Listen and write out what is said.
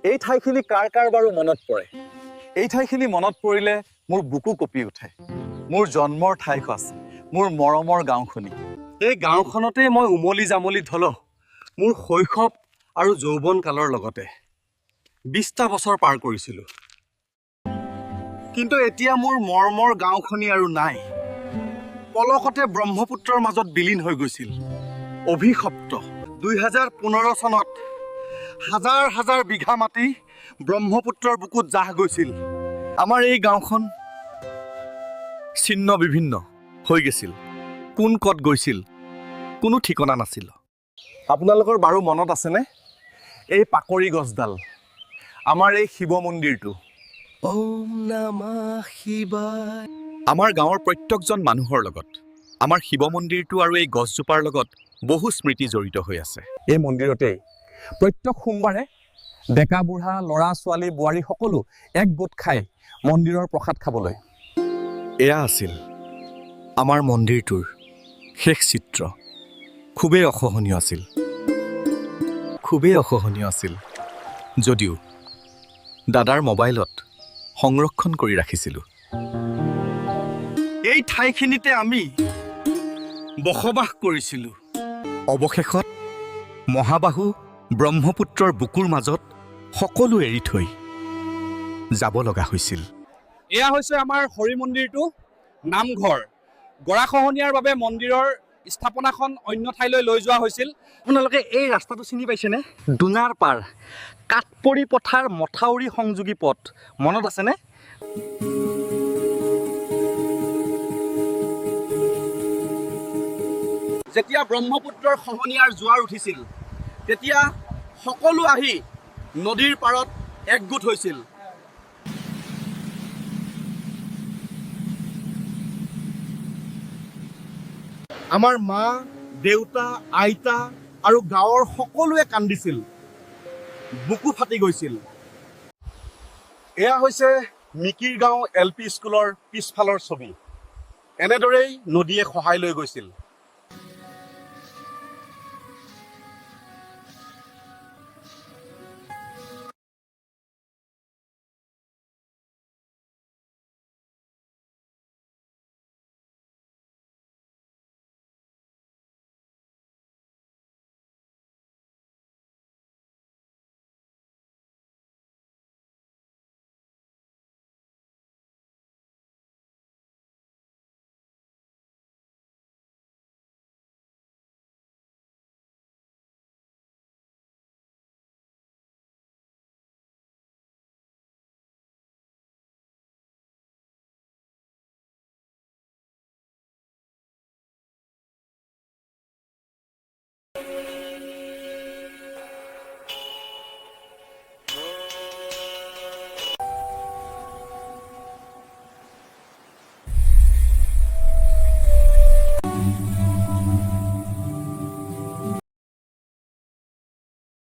এই ঠাইখিনি কাৰ কাৰ বাৰু মনত পৰে? এই ঠাইখিনি মনত পৰিলে মোৰ বুকু কঁপি উঠে। মোৰ জন্মৰ ঠাইখন, মোৰ মৰমৰ গাঁওখনি। এই গাঁওখনতে মই উমলি জামলি ধলো মোৰ শৈশৱ আৰু যৌৱন কালৰ লগতে 20টা বছৰ পাৰ কৰিছিলোঁ। কিন্তু এতিয়া মোৰ মৰমৰ গাঁওখনি আৰু নাই। পলকতে ব্ৰহ্মপুত্ৰৰ মাজত বিলীন হৈ গৈছিল। অভিশপ্ত 2015 চনত হাজাৰ হাজাৰ বিঘা মাটি ব্ৰহ্মপুত্ৰৰ বুকুত জাহ গৈছিল। আমাৰ এই গাঁওখন ছিন্ন বিভিন্ন হৈ গৈছিল। কোন ক'ত গৈছিল কোনো ঠিকনা নাছিল। আপোনালোকৰ বাৰু মনত আছেনে এই পাকৰি গছডাল, আমাৰ এই শিৱ মন্দিৰটো? ওম নমঃ শিৱায়। আমাৰ গাঁৱৰ প্ৰত্যেকজন মানুহৰ লগত আমাৰ শিৱ মন্দিৰটো আৰু এই গছজোপাৰ লগত বহু স্মৃতি জড়িত হৈ আছে। এই মন্দিৰতেই প্ৰত্যেক সোমবাৰে ডেকা বুঢ়া ল'ৰা ছোৱালী বোৱাৰী সকলো এক গোট খাই মন্দিৰৰ প্ৰসাদ খাবলৈ। এয়া আছিল আমাৰ মন্দিৰটোৰ শেষ চিত্ৰ। খুবেই অসহনীয় আছিল, খুবেই অসহনীয় আছিল। যদিও দাদাৰ মোবাইলত সংৰক্ষণ কৰি ৰাখিছিলোঁ। এই ঠাইখিনিতে আমি বসবাস কৰিছিলোঁ। অৱশেষত মহাবাহু ব্ৰহ্মপুত্ৰৰ বুকুৰ মাজত সকলো এৰি থৈ যাব লগা হৈছিল। এয়া হৈছে আমাৰ হৰি মন্দিৰটো, নামঘৰ। গৰাখহনীয়াৰ বাবে মন্দিৰৰ স্থাপনাখন অন্য ঠাইলৈ লৈ যোৱা হৈছিল। আপোনালোকে এই ৰাস্তাটো চিনি পাইছেনে? ডোঙাৰ পাৰ, কাঠপৰি পথাৰ মথাউৰি সংযোগী পথ মনত আছেনে? যেতিয়া ব্ৰহ্মপুত্ৰৰ খহনীয়াৰ জোৱাৰ উঠিছিল তেতিয়া সকলো আহি নদীৰ পাৰত একগোট হৈছিল। আমাৰ মা, দেউতা, আইতা আৰু গাঁৱৰ সকলোৱে কান্দিছিল। বুকু ফাটি গৈছিল। এয়া হৈছে মিকিৰগাঁও LP স্কুলৰ পিছফালৰ ছবি। এনেদৰেই নদীয়ে খহাই লৈ গৈছিল।